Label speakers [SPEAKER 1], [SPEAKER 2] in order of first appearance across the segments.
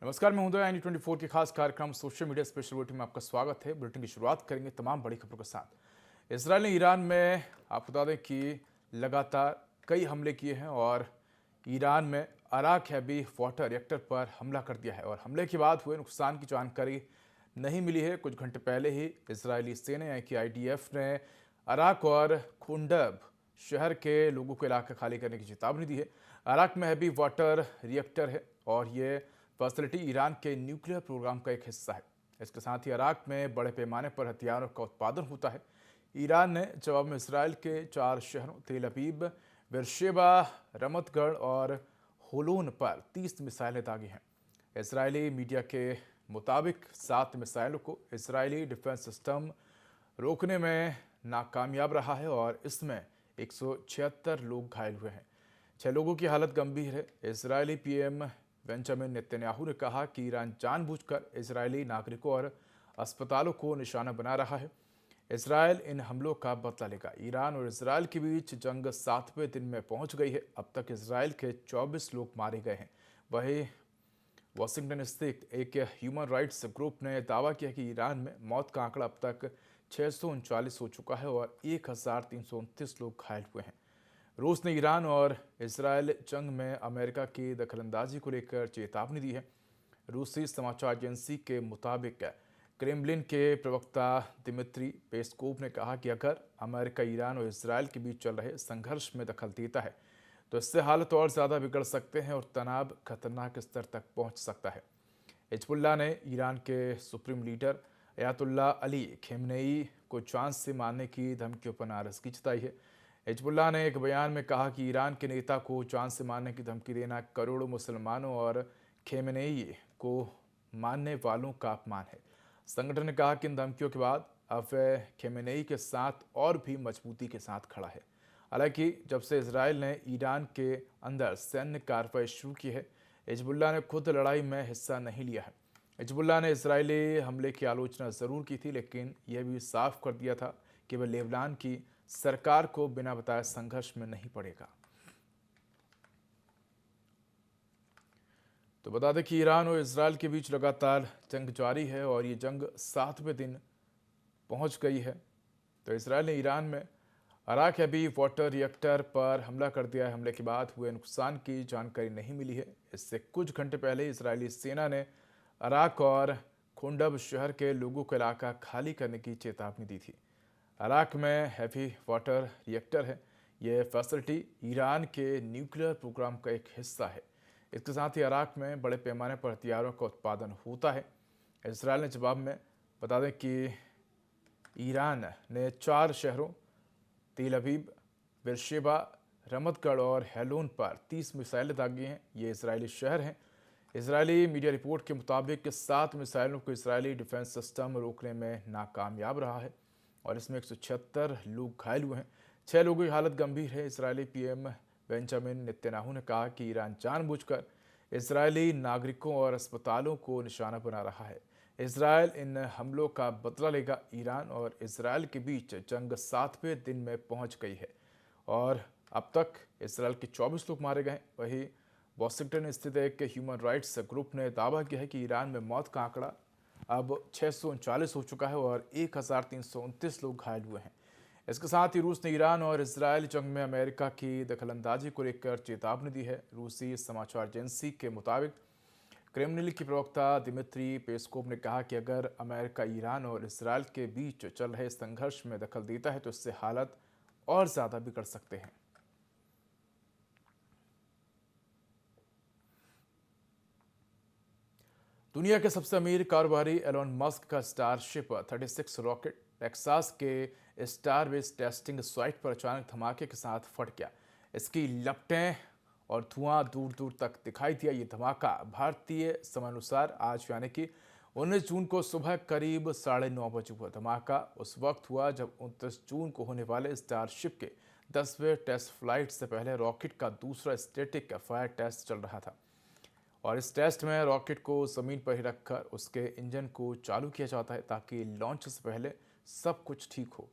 [SPEAKER 1] नमस्कार, मैं हूं N24 के खास कार्यक्रम सोशल मीडिया स्पेशल बुलेटिन में आपका स्वागत है। बुलेटिन की शुरुआत करेंगे तमाम बड़ी खबरों के साथ। इसराइल ने ईरान में आपको बता दें कि लगातार कई हमले किए हैं और ईरान में अराक हैवी वाटर रिएक्टर पर हमला कर दिया है और हमले के बाद हुए नुकसान की जानकारी नहीं मिली है। कुछ घंटे पहले ही इजरायली सेना यानी कि IDF ने अराक और खुंडब शहर के लोगों को इलाका खाली करने की चेतावनी दी है। अराक में हैवी वाटर रिएक्टर है और ये फैसिलिटी ईरान के न्यूक्लियर प्रोग्राम का एक हिस्सा है। इसके साथ ही अराक में बड़े पैमाने पर हथियारों का उत्पादन होता है। ईरान ने जवाब में इसराइल के 4 शहरों तेल अवीव, बेरशेबा, रमतगढ़ और होलोन पर 30 मिसाइलें दागी हैं। इसराइली मीडिया के मुताबिक 7 मिसाइलों को इसराइली डिफेंस सिस्टम रोकने में नाकामयाब रहा है और इसमें 176 लोग घायल हुए हैं। 6 लोगों की हालत गंभीर है। इसराइली PM बेंजामिन नेतन्याहू ने कहा कि ईरान जानबूझकर इजरायली नागरिकों और अस्पतालों को निशाना बना रहा है। इसराइल इन हमलों का बदला लेगा। ईरान और इसराइल के बीच जंग 7वें दिन में पहुंच गई है। अब तक इसराइल के 24 लोग मारे गए हैं। वहीं वाशिंगटन स्थित एक ह्यूमन राइट्स ग्रुप ने दावा किया कि ईरान में मौत का आंकड़ा अब तक 639 हो चुका है और 1329 लोग घायल हुए हैं। रूस ने ईरान और इसराइल जंग में अमेरिका की दखलंदाजी को लेकर चेतावनी दी है। रूसी समाचार एजेंसी के मुताबिक क्रेमलिन के प्रवक्ता दिमित्री पेस्कोव ने कहा कि अगर अमेरिका ईरान और इसराइल के बीच चल रहे संघर्ष में दखल देता है तो इससे हालत और ज़्यादा बिगड़ सकते हैं और तनाव खतरनाक स्तर तक पहुंच सकता है। हिजबुल्लाह ने ईरान के supreme leader Ayatollah Ali Khamenei को जान से मारने की धमकियों पर नाराजगी जताई है। हिजबुल्लाह ने एक बयान में कहा कि ईरान के नेता को जान से मारने की धमकी देना करोड़ों मुसलमानों और खेमनेई को मानने वालों का अपमान है। संगठन ने कहा कि इन धमकियों के बाद अब वह खेमनेई के साथ और भी मजबूती के साथ खड़ा है। हालांकि जब से इजराइल ने ईरान के अंदर सैन्य कार्रवाई शुरू की है, हिजबुल्लाह ने खुद लड़ाई में हिस्सा नहीं लिया है। हिजबुल्लाह ने इजरायली हमले की आलोचना ज़रूर की थी, लेकिन यह भी साफ कर दिया था कि वह लेबनान की सरकार को बिना बताए संघर्ष में नहीं पड़ेगा। तो बता दें कि ईरान और इजराइल के बीच लगातार जंग जारी है और ये जंग 7वें दिन पहुंच गई है। तो इजराइल ने ईरान में अराक हैवी वाटर रिएक्टर पर हमला कर दिया है। हमले के बाद हुए नुकसान की जानकारी नहीं मिली है। इससे कुछ घंटे पहले इजरायली सेना ने अराक और खुंडब शहर के लोगों को इलाका खाली करने की चेतावनी दी थी। अराक में हैवी वाटर रिएक्टर है। यह फैसिलिटी ईरान के न्यूक्लियर प्रोग्राम का एक हिस्सा है। इसके साथ ही अराक में बड़े पैमाने पर हथियारों का उत्पादन होता है। इसराइल ने जवाब में बता दें कि ईरान ने 4 शहरों तेल अवीव, बेरशेबा, रमतगढ़ और हेलोन पर 30 मिसाइलें दागी हैं। ये इजरायली शहर हैं। इजरायली मीडिया रिपोर्ट के मुताबिक 7 मिसाइलों को इजरायली डिफेंस सिस्टम रोकने में नाकामयाब रहा है और इसमें 176 लोग घायल हुए हैं। 6 लोगों की हालत गंभीर है। इसराइली PM बेंजामिन नेतन्याहू ने कहा कि ईरान जानबूझकर इसराइली नागरिकों और अस्पतालों को निशाना बना रहा है। इसराइल इन हमलों का बदला लेगा। ईरान और इसराइल के बीच जंग 7वें दिन में पहुंच गई है और अब तक इसराइल के 24 लोग मारे गए। वहीं वाशिंगटन स्थित एक ह्यूमन राइट्स ग्रुप ने दावा किया है कि ईरान में मौत का आंकड़ा अब 639 हो चुका है और 1329 लोग घायल हुए हैं। इसके साथ ही रूस ने ईरान और इसराइल जंग में अमेरिका की दखलंदाजी को लेकर चेतावनी दी है। रूसी समाचार एजेंसी के मुताबिक क्रेमलिन की प्रवक्ता दिमित्री पेस्कोव ने कहा कि अगर अमेरिका ईरान और इसराइल के बीच चल रहे संघर्ष में दखल देता है तो इससे हालत और ज़्यादा बिगड़ सकते हैं। दुनिया के सबसे अमीर कारोबारी एलोन मस्क का स्टारशिप 36 रॉकेट टेक्सास के स्टारबेस टेस्टिंग साइट पर अचानक धमाके के साथ फट गया। इसकी लपटें और धुआं दूर दूर तक दिखाई दिया। ये धमाका भारतीय समयानुसार आज यानी कि 19 जून को सुबह करीब 9:30 बजे हुआ। धमाका उस वक्त हुआ जब 29 जून को होने वाले स्टारशिप के 10वें टेस्ट फ्लाइट से पहले रॉकेट का दूसरा स्टैटिक फायर टेस्ट चल रहा था और इस टेस्ट में रॉकेट को ज़मीन पर ही रखकर उसके इंजन को चालू किया जाता है ताकि लॉन्च से पहले सब कुछ ठीक हो।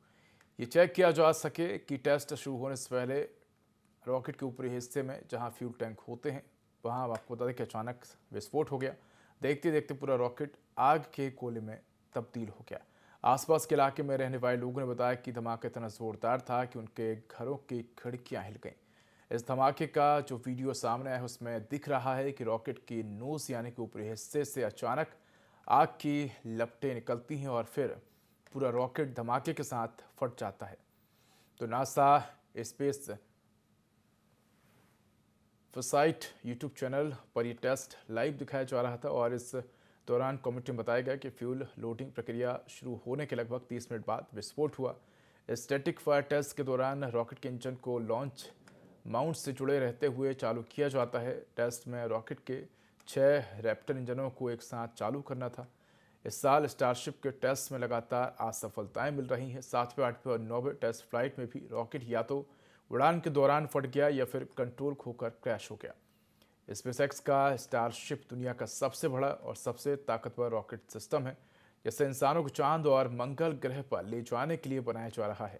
[SPEAKER 1] ये चेक किया जा सके कि टेस्ट शुरू होने से पहले रॉकेट के ऊपरी हिस्से में जहां फ्यूल टैंक होते हैं वहां आपको बता दें कि अचानक विस्फोट हो गया। देखते देखते पूरा रॉकेट आग के गोले में तब्दील हो गया। आसपास के इलाके में रहने वाले लोगों ने बताया कि धमाका इतना जोरदार था कि उनके घरों की खिड़कियां हिल गईं। इस धमाके का जो वीडियो सामने आया है उसमें दिख रहा है कि रॉकेट की नोज यानी कि ऊपरी हिस्से से अचानक आग की लपटें निकलती हैं और फिर पूरा रॉकेट धमाके के साथ फट जाता है। तो NASA space flight YouTube channel पर यह टेस्ट लाइव दिखाया जा रहा था और इस दौरान कमेटी में बताया गया कि फ्यूल लोडिंग प्रक्रिया शुरू होने के लगभग 30 मिनट बाद विस्फोट हुआ। स्टैटिक फायर टेस्ट के दौरान रॉकेट के इंजन को लॉन्च माउंट से जुड़े रहते हुए चालू किया जाता है। टेस्ट में रॉकेट के 6 रैप्टर इंजनों को एक साथ चालू करना था। इस साल स्टारशिप के टेस्ट में लगातार असफलताएं मिल रही हैं। 7वें, 8वें और 9वें टेस्ट फ्लाइट में भी रॉकेट या तो उड़ान के दौरान फट गया या फिर कंट्रोल खोकर क्रैश हो गया। स्पेसएक्स का स्टारशिप दुनिया का सबसे बड़ा और सबसे ताकतवर रॉकेट सिस्टम है, जिसे इंसानों को चांद और मंगल ग्रह पर ले जाने के लिए बनाया जा रहा है।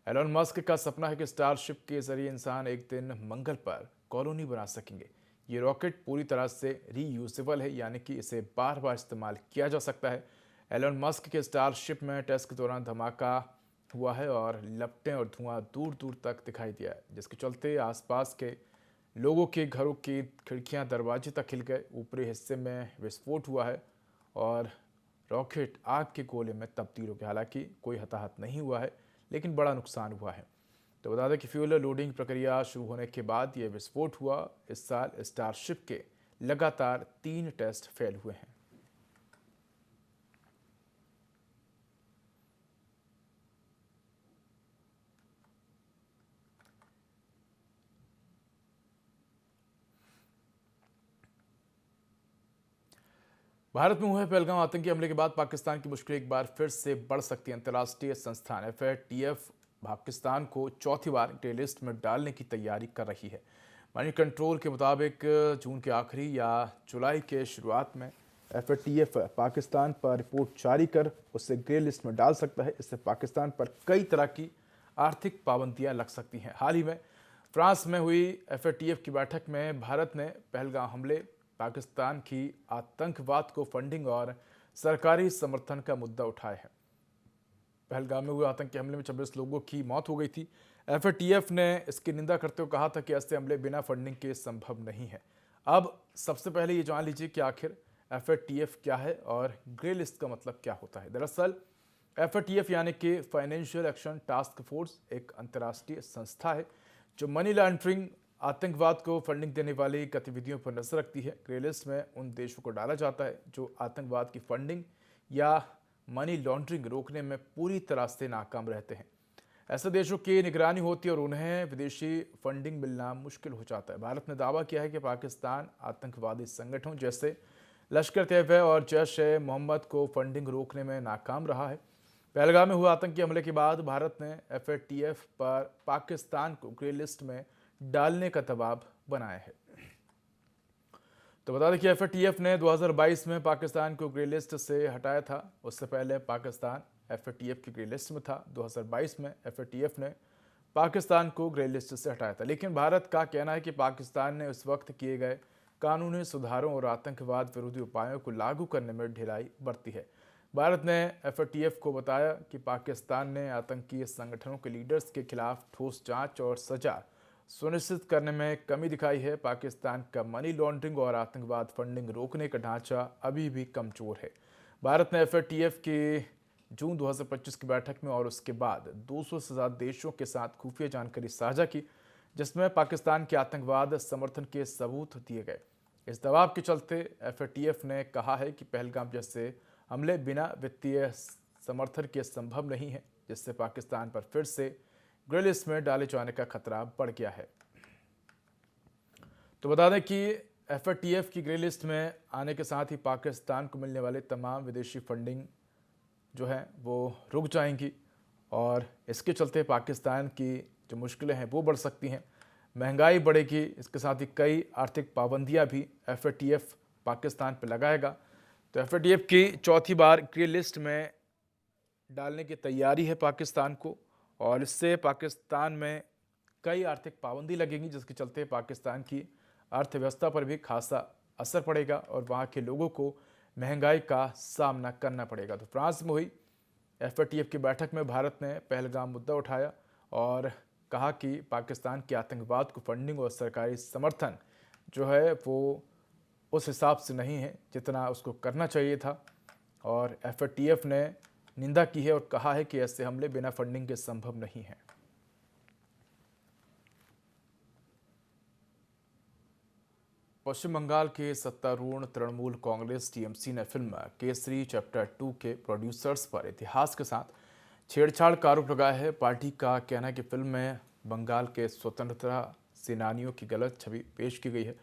[SPEAKER 1] एलन मस्क का सपना है कि स्टारशिप के जरिए इंसान एक दिन मंगल पर कॉलोनी बना सकेंगे। ये रॉकेट पूरी तरह से रीयूजेबल है, यानी कि इसे बार बार इस्तेमाल किया जा सकता है। एलन मस्क के स्टारशिप में टेस्ट के दौरान धमाका हुआ है और लपटें और धुआं दूर दूर तक दिखाई दिया है, जिसके चलते आसपास के लोगों के घरों की खिड़कियां दरवाजे तक हिल गए। ऊपरी हिस्से में विस्फोट हुआ है और रॉकेट आग के गोले में तब्दील हो गया। हालांकि कोई हताहत नहीं हुआ है, लेकिन बड़ा नुकसान हुआ है। तो बता दें कि फ्यूल लोडिंग प्रक्रिया शुरू होने के बाद यह विस्फोट हुआ। इस साल स्टारशिप के लगातार 3 टेस्ट फेल हुए हैं। भारत में हुए पहलगाम आतंकी हमले के बाद पाकिस्तान की मुश्किल एक बार फिर से बढ़ सकती है। अंतर्राष्ट्रीय संस्थान FATF पाकिस्तान को चौथी बार ग्रे लिस्ट में डालने की तैयारी कर रही है। मनी कंट्रोल के मुताबिक जून के आखिरी या जुलाई के शुरुआत में FATF पाकिस्तान पर रिपोर्ट जारी कर उसे ग्रे लिस्ट में डाल सकता है। इससे पाकिस्तान पर कई तरह की आर्थिक पाबंदियां लग सकती हैं। हाल ही में फ्रांस में हुई FATF की बैठक में भारत ने पहलगाम हमले, पाकिस्तान की आतंकवाद को फंडिंग और सरकारी समर्थन का मुद्दा उठाया है। पहलगाम में हुए आतंकी हमले में 26 लोगों की मौत हो गई थी। FATF ने इसकी निंदा करते हुए कहा था कि ऐसे हमले बिना फंडिंग के संभव नहीं है। अब सबसे पहले ये जान लीजिए कि आखिर FATF क्या है और ग्रे लिस्ट का मतलब क्या होता है। दरअसल FATF यानी कि फाइनेंशियल एक्शन टास्क फोर्स एक अंतर्राष्ट्रीय संस्था है जो मनी लॉन्ड्रिंग, आतंकवाद को फंडिंग देने वाली गतिविधियों पर नजर रखती है। ग्रे लिस्ट में उन देशों को डाला जाता है जो आतंकवाद की फंडिंग या मनी लॉन्ड्रिंग रोकने में पूरी तरह से नाकाम रहते हैं। ऐसे देशों की निगरानी होती है और उन्हें विदेशी फंडिंग मिलना मुश्किल हो जाता है। भारत ने दावा किया है कि पाकिस्तान आतंकवादी संगठनों जैसे लश्कर तैयबा और जैश-ए-मोहम्मद को फंडिंग रोकने में नाकाम रहा है। पहलगाम में हुए आतंकी हमले के बाद भारत ने FATF पर पाकिस्तान को ग्रे लिस्ट में डालने का दबाव बनाया है। तो बता दें कि FATF ने 2022 में पाकिस्तान को ग्रे लिस्ट से हटाया था। उससे पहले पाकिस्तान FATF की ग्रे लिस्ट में था। 2022 में FATF ने पाकिस्तान को ग्रे लिस्ट से हटाया था, लेकिन भारत का कहना है कि पाकिस्तान ने उस वक्त किए गए कानूनी सुधारों और आतंकवाद विरोधी उपायों को लागू करने में ढिलाई बरती है। भारत ने FATF को बताया कि पाकिस्तान ने आतंकी संगठनों के लीडर्स के खिलाफ ठोस जांच और सजा सुनिश्चित करने में कमी दिखाई है। पाकिस्तान का मनी लॉन्ड्रिंग और आतंकवाद फंडिंग रोकने का ढांचा अभी भी कमजोर है। भारत ने FATF की जून 2025 की बैठक में और उसके बाद 200 से ज़्यादा देशों के साथ खुफिया जानकारी साझा की, जिसमें पाकिस्तान के आतंकवाद समर्थन के सबूत दिए गए। इस दबाव के चलते FATF ने कहा है कि पहलगाम जैसे हमले बिना वित्तीय समर्थन के संभव नहीं है, जिससे पाकिस्तान पर फिर से ग्रे लिस्ट में डाले जाने का खतरा बढ़ गया है। तो बता दें कि FATF की ग्रे लिस्ट में आने के साथ ही पाकिस्तान को मिलने वाले तमाम विदेशी फंडिंग जो है वो रुक जाएंगी और इसके चलते पाकिस्तान की जो मुश्किलें हैं वो बढ़ सकती हैं, महंगाई बढ़ेगी। इसके साथ ही कई आर्थिक पाबंदियां भी FATF पाकिस्तान पर लगाएगा। तो FATF की चौथी बार ग्रे लिस्ट में डालने की तैयारी है पाकिस्तान को और इससे पाकिस्तान में कई आर्थिक पाबंदी लगेंगी, जिसके चलते पाकिस्तान की अर्थव्यवस्था पर भी खासा असर पड़ेगा और वहाँ के लोगों को महंगाई का सामना करना पड़ेगा। तो फ्रांस में हुई एफएटीएफ की बैठक में भारत ने पहलगाम मुद्दा उठाया और कहा कि पाकिस्तान के आतंकवाद को फंडिंग और सरकारी समर्थन जो है वो उस हिसाब से नहीं है जितना उसको करना चाहिए था। और एफएटीएफ ने निंदा की है और कहा है कि ऐसे हमले बिना फंडिंग के संभव नहीं हैं। पश्चिम बंगाल के सत्तारूढ़ तृणमूल कांग्रेस टीएमसी ने फिल्म केसरी चैप्टर 2 के प्रोड्यूसर्स पर इतिहास के साथ छेड़छाड़ का आरोप लगाया है। पार्टी का कहना है कि फिल्म में बंगाल के स्वतंत्रता सेनानियों की गलत छवि पेश की गई है।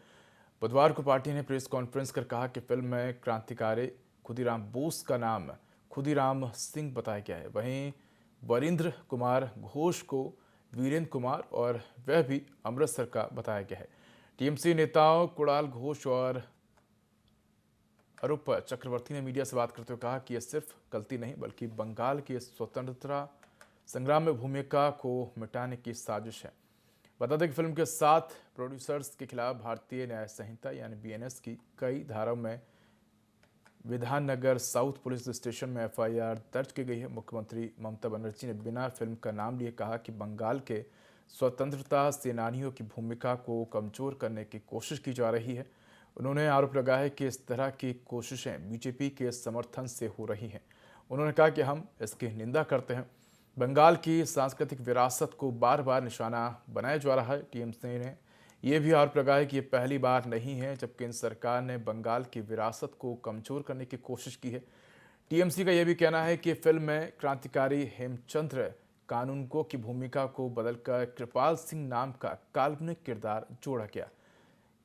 [SPEAKER 1] बुधवार को पार्टी ने प्रेस कॉन्फ्रेंस कर कहा कि फिल्म में क्रांतिकारी खुदीराम बोस का नाम खुदीराम सिंह बताया गया है। वहीं वरिंद्र कुमार घोष को वीरेंद्र कुमार और वह भी अमृतसर का बताया गया है। टीएमसी नेताओं कुणाल घोष और अरूप चक्रवर्ती ने मीडिया से बात करते हुए कहा कि यह सिर्फ गलती नहीं बल्कि बंगाल की स्वतंत्रता संग्राम में भूमिका को मिटाने की साजिश है। बता दें कि फिल्म के 7 प्रोड्यूसर्स के खिलाफ भारतीय न्याय संहिता यानी बीएनएस की कई धाराओं में विधाननगर साउथ पुलिस स्टेशन में एफआईआर दर्ज की गई है। मुख्यमंत्री ममता बनर्जी ने बिना फिल्म का नाम लिए कहा कि बंगाल के स्वतंत्रता सेनानियों की भूमिका को कमजोर करने की कोशिश की जा रही है। उन्होंने आरोप लगाया है कि इस तरह की कोशिशें बीजेपी के समर्थन से हो रही हैं। उन्होंने कहा कि हम इसकी निंदा करते हैं। बंगाल की सांस्कृतिक विरासत को बार बार निशाना बनाया जा रहा है। टीएमसी ने यह भी आरोप लगाया कि ये पहली बार नहीं है जब केंद्र सरकार ने बंगाल की विरासत को कमजोर करने की कोशिश की है। टीएमसी का यह भी कहना है कि फिल्म में क्रांतिकारी हेमचंद्र कानूनगो की भूमिका को बदलकर कृपाल सिंह नाम का काल्पनिक किरदार जोड़ा गया।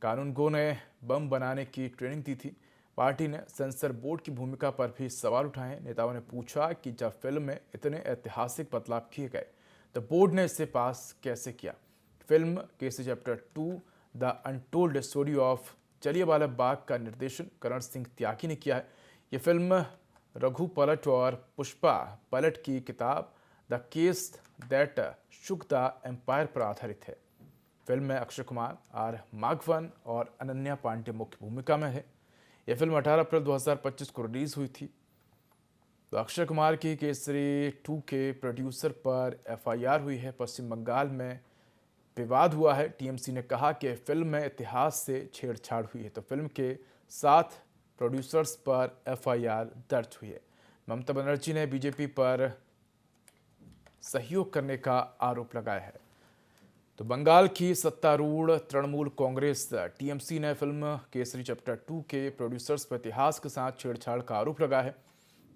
[SPEAKER 1] कानूनगो ने बम बनाने की ट्रेनिंग दी थी। पार्टी ने सेंसर बोर्ड की भूमिका पर भी सवाल उठाए। नेताओं ने पूछा कि जब फिल्म में इतने ऐतिहासिक बदलाव किए गए तो बोर्ड ने इसे पास कैसे किया। Film Kesari chapter 2 the untold story of Jallianwala Bagh का निर्देशन करण सिंह त्यागी ने किया है। ये फिल्म रघु पलट और पुष्पा पलट की किताब the case that shook the empire पर आधारित है। फिल्म में अक्षय कुमार, आर माघवन और अनन्या पांडे मुख्य भूमिका में है। यह फिल्म 18 अप्रैल 2025 को रिलीज हुई थी। तो अक्षय कुमार की केसरी 2 के प्रोड्यूसर पर एफआईआर हुई है। पश्चिम बंगाल में विवाद हुआ है। टीएमसी ने कहा कि फिल्म में इतिहास से छेड़छाड़ हुई है। तो फिल्म के 7 प्रोड्यूसर्स पर एफआईआर दर्ज हुई है। ममता बनर्जी ने बीजेपी पर सहयोग करने का आरोप लगाया है। तो बंगाल की सत्तारूढ़ तृणमूल कांग्रेस टीएमसी ने फिल्म केसरी चैप्टर 2 के प्रोड्यूसर्स पर इतिहास के साथ छेड़छाड़ का आरोप लगाया है।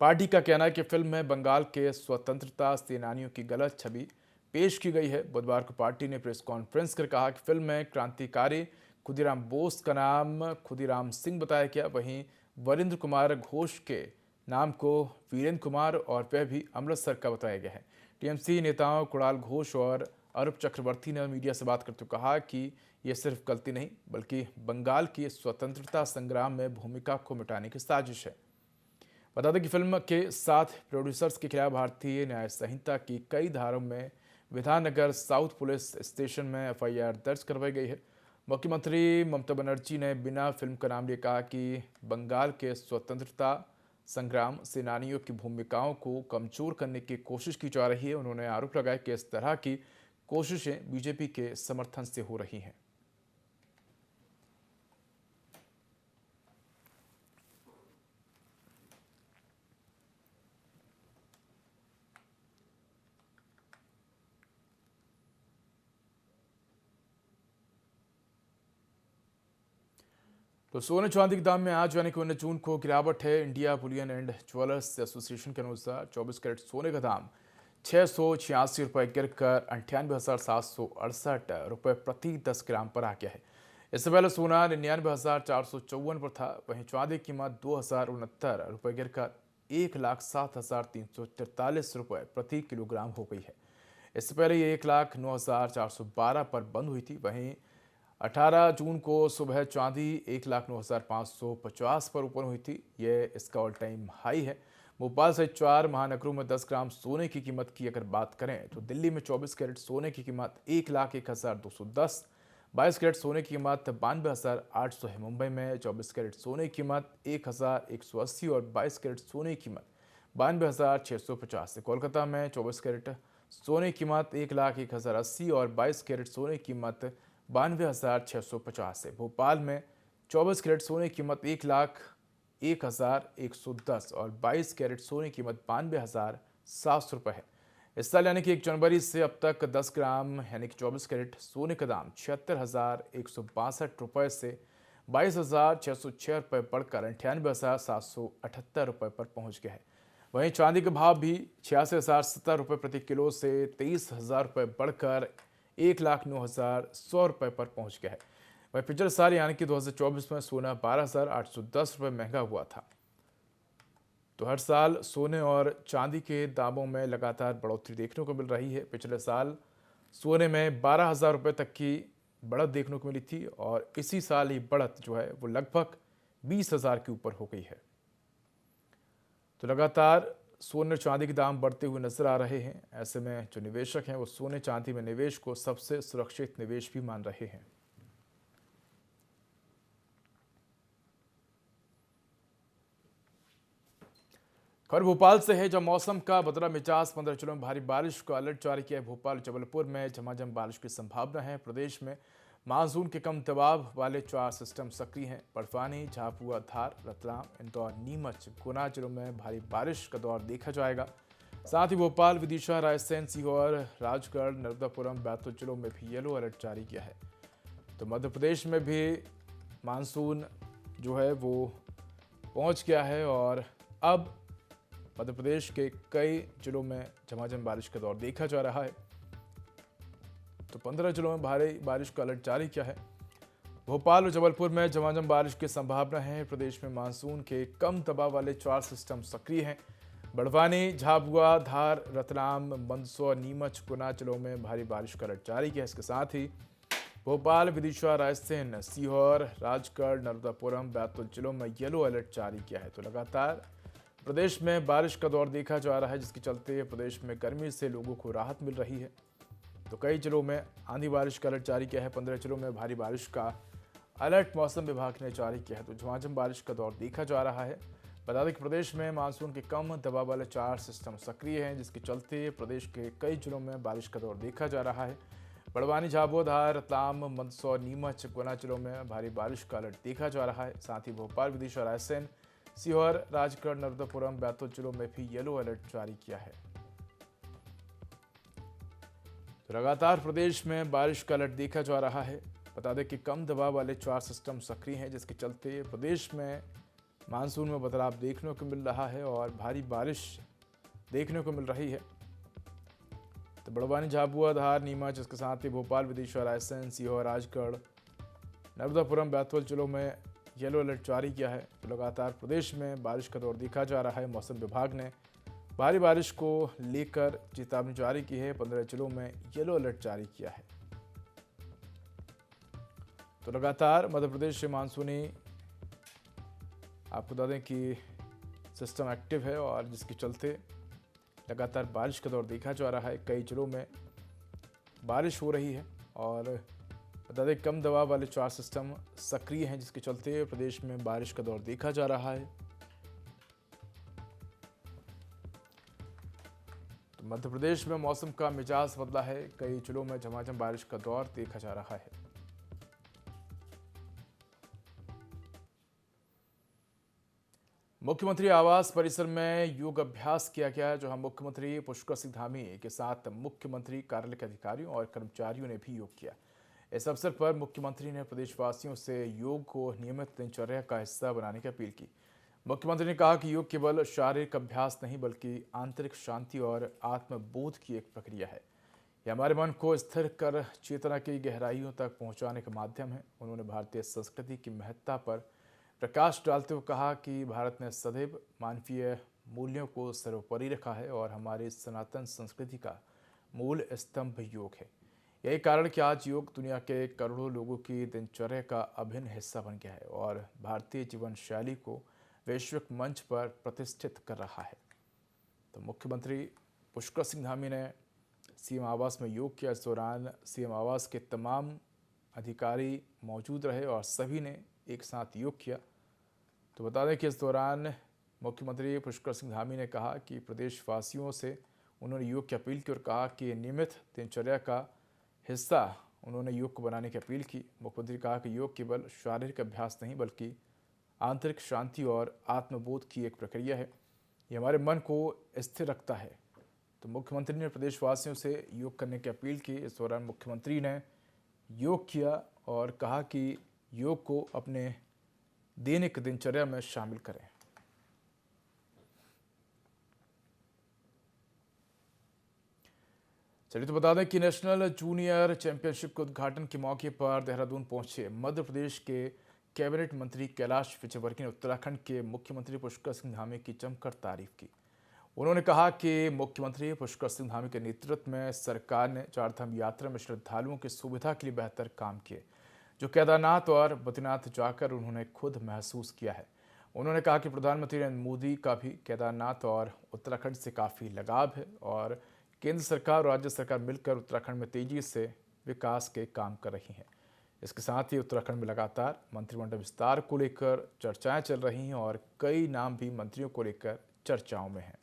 [SPEAKER 1] पार्टी का कहना है कि फिल्म में बंगाल के स्वतंत्रता सेनानियों की गलत छवि पेश की गई है। बुधवार को पार्टी ने प्रेस कॉन्फ्रेंस कर कहा कि फिल्म में क्रांतिकारी खुदीराम बोस का नाम खुदीराम सिंह बताया गया। वहीं वरिंद्र कुमार घोष के नाम को वीरेंद्र कुमार और वह भी अमृतसर का बताया गया है। टीएमसी नेताओं कुणाल घोष और अरूप चक्रवर्ती ने मीडिया से बात करते हुए कहा कि यह सिर्फ गलती नहीं बल्कि बंगाल की स्वतंत्रता संग्राम में भूमिका को मिटाने की साजिश है। बता दें कि फिल्म के 7 प्रोड्यूसर्स के खिलाफ भारतीय न्याय संहिता की कई धाराओं में विधाननगर साउथ पुलिस स्टेशन में एफआईआर दर्ज करवाई गई है। मुख्यमंत्री ममता बनर्जी ने बिना फिल्म का नाम लिए कहा कि बंगाल के स्वतंत्रता संग्राम सेनानियों की भूमिकाओं को कमजोर करने की कोशिश की जा रही है। उन्होंने आरोप लगाया कि इस तरह की कोशिशें बीजेपी के समर्थन से हो रही हैं। तो सोने चांदी के दाम में आज यानी कि 19 जून को गिरावट है। India Boolean and jewellers association के अनुसार 24 कैरेट सोने का दाम 686 रुपये गिरकर 98,768 रुपये प्रति 10 ग्राम पर आ गया है। इससे पहले सोना 99,454 पर था। वहीं चांदी की कीमत 2,069 रुपये गिरकर 1,07,343 रुपये प्रति किलोग्राम हो गई है। इससे पहले ये 1,09,412 पर बंद हुई थी। वहीं 18 जून को सुबह चांदी 1,09,550 पर ओपन हुई थी। ये इसका ऑल टाइम हाई है। भोपाल सहित 4 महानगरों में 10 ग्राम सोने की कीमत की अगर बात करें तो दिल्ली में 24 कैरेट सोने की कीमत 1,01,210, 22 कैरेट सोने की कीमत 92,800 है। मुंबई में 24 कैरेट सोने की कीमत 1,180 और 22 कैरेट सोने की कीमत 92,650 है। कोलकाता में 24 कैरेट सोने की कीमत 1,01,080 और 22 कैरेट सोने की कीमत 92,650 है। भोपाल में 24 कैरेट सोने की कीमत 1,01,110 और 22 कैरेट सोने की कीमत 92,700 है। इस साल यानी कि 1 जनवरी से अब तक 10 ग्राम यानी कि 24 कैरेट सोने का दाम 76,162 से 22,606 रुपये बढ़कर 98,778 रुपये पर पहुंच गया है। वहीं चांदी के भाव भी 86,070 रुपये प्रति किलो से 23,000 रुपये बढ़कर 1,09,100 रुपये पर पहुंच गया है। वहीं पिछले साल यानी कि 2024 में सोना 12,810 रुपये महंगा हुआ था। तो हर साल सोने और चांदी के दामों में लगातार बढ़ोतरी देखने को मिल रही है। पिछले साल सोने में 12,000 रुपये तक की बढ़त देखने को मिली थी और इसी साल ही बढ़त जो है वो लगभग 20,000 के ऊपर हो गई है। तो लगातार सोने चांदी के दाम बढ़ते हुए नजर आ रहे हैं। ऐसे में जो निवेशक हैं वो सोने चांदी में निवेश को सबसे सुरक्षित निवेश भी मान रहे हैं। खबर भोपाल से है, जब मौसम का बदला मिजाज, 15 जिलों में भारी बारिश का अलर्ट जारी किया है। भोपाल जबलपुर में झमाझम बारिश की संभावना है। प्रदेश में मानसून के कम दबाव वाले 4 सिस्टम सक्रिय हैं। बड़वानी, झाबुआ, धार, रतलाम, इंदौर, नीमच, गुना जिलों में भारी बारिश का दौर देखा जाएगा। साथ ही भोपाल, विदिशा, रायसेन, सीहोर, राजगढ़, नर्मदापुरम, बैतूल जिलों में भी येलो अलर्ट जारी किया है। तो मध्य प्रदेश में भी मानसून जो है वो पहुंच गया है और अब मध्य प्रदेश के कई जिलों में झमाझम बारिश का दौर देखा जा रहा है। तो 15 जिलों में भारी बारिश का अलर्ट जारी किया है। भोपाल और जबलपुर में झमाझम बारिश की संभावना है। प्रदेश में मानसून के कम दबाव वाले 4 सिस्टम सक्रिय हैं। बड़वानी, झाबुआ, धार, रतलाम, मंदसौर, नीमच, गुना जिलों में भारी बारिश का अलर्ट जारी किया है। इसके साथ ही भोपाल, विदिशा, रायसेन, सीहोर, राजगढ़, नर्मदापुरम, बैतूल जिलों में येलो अलर्ट जारी किया है। तो लगातार प्रदेश में बारिश का दौर देखा जा रहा है, जिसके चलते प्रदेश में गर्मी से लोगों को राहत मिल रही है। तो कई जिलों में आंधी बारिश का अलर्ट जारी किया है। 15 जिलों में भारी बारिश का अलर्ट मौसम विभाग ने जारी किया है। तो झमाझम बारिश का दौर देखा जा रहा है। बता दें कि प्रदेश में मानसून के कम दबाव वाले 4 सिस्टम सक्रिय हैं, जिसके चलते प्रदेश के कई जिलों में बारिश का दौर देखा जा रहा है। बड़वानी, झाबुआ, धार, रतलाम, मंदसौर, नीमच, गुना जिलों में भारी बारिश का अलर्ट देखा जा रहा है। साथ ही भोपाल, विदिशा, रायसेन, सीहोर, राजगढ़, नर्मदापुरम, बैतूल जिलों में भी येलो अलर्ट जारी किया है। तो लगातार प्रदेश में बारिश का अलर्ट देखा जा रहा है। बता दें कि कम दबाव वाले 4 सिस्टम सक्रिय हैं, जिसके चलते प्रदेश में मानसून में बदलाव देखने को मिल रहा है और भारी बारिश देखने को मिल रही है। तो बड़वानी, झाबुआ, धार, नीमच, इसके साथ ही भोपाल, विदिशा, रायसेन, सीहोर, राजगढ़, नर्मदापुरम, बैतूल जिलों में येलो अलर्ट जारी किया है। तो लगातार प्रदेश में बारिश का दौर देखा जा रहा है। मौसम विभाग ने भारी बारिश को लेकर चेतावनी जारी की है। 15 जिलों में येलो अलर्ट जारी किया है। तो लगातार मध्य प्रदेश से मानसूनी आपको बता दें कि सिस्टम एक्टिव है और जिसके चलते लगातार बारिश का दौर देखा जा रहा है। कई जिलों में बारिश हो रही है और बता दें कम दबाव वाले 4 सिस्टम सक्रिय हैं, जिसके चलते प्रदेश में बारिश का दौर देखा जा रहा है। तो मध्य प्रदेश में मौसम का मिजाज बदला है। कई जिलों में झमाझम बारिश का दौर देखा जा रहा है। मुख्यमंत्री आवास परिसर में योग अभ्यास किया गया है, जहां मुख्यमंत्री पुष्कर सिंह धामी के साथ मुख्यमंत्री कार्यालय के अधिकारियों और कर्मचारियों ने भी योग किया। इस अवसर पर मुख्यमंत्री ने प्रदेशवासियों से योग को नियमित दिनचर्या का हिस्सा बनाने की अपील की। मुख्यमंत्री ने कहा कि योग केवल शारीरिक अभ्यास नहीं बल्कि आंतरिक शांति और आत्मबोध की एक प्रक्रिया है। यह हमारे मन को स्थिर कर चेतना की गहराइयों तक पहुंचाने का माध्यम है। उन्होंने भारतीय संस्कृति की महत्ता पर प्रकाश डालते हुए कहा कि भारत ने सदैव मानवीय मूल्यों को सर्वोपरि रखा है और हमारी सनातन संस्कृति का मूल स्तंभ योग है। यही कारण कि आज योग दुनिया के करोड़ों लोगों की दिनचर्या का अभिन्न हिस्सा बन गया है और भारतीय जीवन शैली को वैश्विक मंच पर प्रतिष्ठित कर रहा है। तो मुख्यमंत्री पुष्कर सिंह धामी ने सीएम आवास में योग किया। इस दौरान सीएम आवास के तमाम अधिकारी मौजूद रहे और सभी ने एक साथ योग किया। तो बता दें कि इस दौरान मुख्यमंत्री पुष्कर सिंह धामी ने कहा कि प्रदेशवासियों से उन्होंने योग की अपील की और कहा कि नियमित दिनचर्या का हिस्सा उन्होंने योग को बनाने की अपील की। मुख्यमंत्री ने कहा कि योग केवल शारीरिक अभ्यास नहीं बल्कि आंतरिक शांति और आत्मबोध की एक प्रक्रिया है। ये हमारे मन को स्थिर रखता है। तो मुख्यमंत्री ने प्रदेशवासियों से योग करने की अपील की। इस दौरान मुख्यमंत्री ने योग किया और कहा कि योग को अपने दैनिक दिनचर्या में शामिल करें। चलिए तो बता दें कि नेशनल जूनियर चैंपियनशिप के उद्घाटन के मौके पर देहरादून पहुंचे मध्य प्रदेश के कैबिनेट मंत्री कैलाश विजयवर्गीय ने उत्तराखंड के मुख्यमंत्री पुष्कर सिंह धामी की जमकर तारीफ की। उन्होंने कहा कि मुख्यमंत्री पुष्कर सिंह धामी के नेतृत्व में सरकार ने चारधाम यात्रा में श्रद्धालुओं की सुविधा के लिए बेहतर काम किए, जो केदारनाथ और बद्रीनाथ जाकर उन्होंने खुद महसूस किया है। उन्होंने कहा कि प्रधानमंत्री नरेंद्र मोदी का भी केदारनाथ और उत्तराखंड से काफ़ी लगाव है और केंद्र सरकार और राज्य सरकार मिलकर उत्तराखंड में तेजी से विकास के काम कर रही हैं। इसके साथ ही उत्तराखंड में लगातार मंत्रिमंडल विस्तार को लेकर चर्चाएं चल रही हैं और कई नाम भी मंत्रियों को लेकर चर्चाओं में हैं।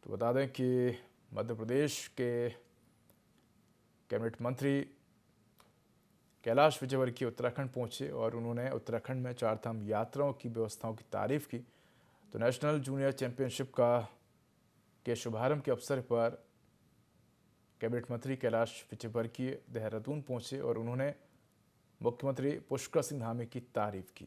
[SPEAKER 1] तो बता दें कि मध्य प्रदेश के कैबिनेट मंत्री कैलाश विजयवर्गीय उत्तराखंड पहुंचे और उन्होंने उत्तराखंड में चारधाम यात्राओं की व्यवस्थाओं की तारीफ की। तो नेशनल जूनियर चैंपियनशिप के शुभारंभ के अवसर पर कैबिनेट मंत्री कैलाश विजयवर्गीय देहरादून पहुंचे और उन्होंने मुख्यमंत्री पुष्कर सिंह धामी की तारीफ की।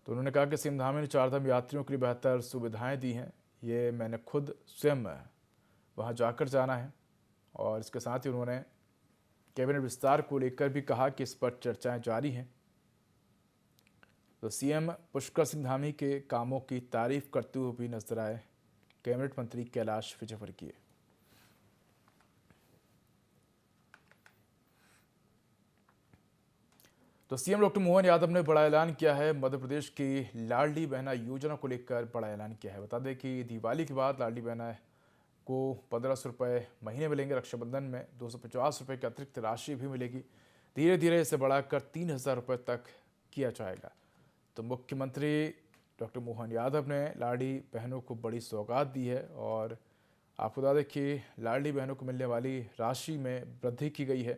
[SPEAKER 1] तो उन्होंने कहा कि सिंह धामी ने चारधाम यात्रियों के लिए बेहतर सुविधाएं दी हैं। ये मैंने खुद स्वयं वहां जाकर जाना है। और इसके साथ ही उन्होंने कैबिनेट विस्तार को लेकर भी कहा कि इस पर चर्चाएं जारी हैं। तो सीएम पुष्कर सिंह धामी के कामों की तारीफ करते हुए भी नजर आए कैबिनेट मंत्री कैलाश विजयवर्गीय। तो सीएम डॉक्टर मोहन यादव ने बड़ा ऐलान किया है। मध्य प्रदेश की लाडली बहना योजना को लेकर बड़ा ऐलान किया है। बता दें कि दिवाली के बाद लाडली बहना को 1500 रुपये महीने मिलेंगे। रक्षाबंधन में 250 रुपये की अतिरिक्त राशि भी मिलेगी। धीरे धीरे इसे बढ़ाकर 3000 रुपये तक किया जाएगा। तो मुख्यमंत्री डॉक्टर मोहन यादव ने लाडली बहनों को बड़ी सौगात दी है और आपको बता दें कि लाडली बहनों को मिलने वाली राशि में वृद्धि की गई है।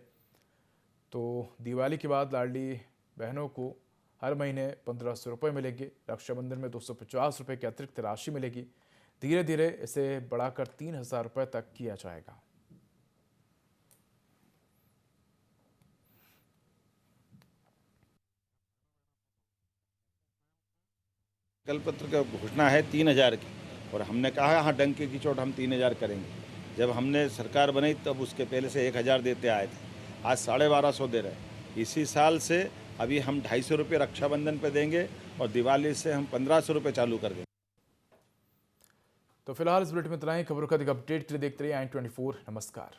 [SPEAKER 1] तो दिवाली के बाद लाडली बहनों को हर महीने 1500 रुपये मिलेंगे। रक्षाबंधन में 250 रुपये की अतिरिक्त राशि मिलेगी। धीरे धीरे इसे बढ़ाकर 3000 रुपये तक किया जाएगा।
[SPEAKER 2] कल्पत्र का घोषणा है 3000 की और हमने कहा हाँ डंके की चोट हम 3000 करेंगे। जब हमने सरकार बनाई तब उसके पहले से 1000 देते आए थे, आज 1250 दे रहे हैं। इसी साल से अभी हम 250 रुपये रक्षाबंधन पे देंगे और दिवाली से हम 1500 रुपये चालू कर देंगे।
[SPEAKER 1] तो फिलहाल इस बुलेटिन में इतना ही। खबरों का अधिक अपडेट के लिए देखते रहिए i24। नमस्कार।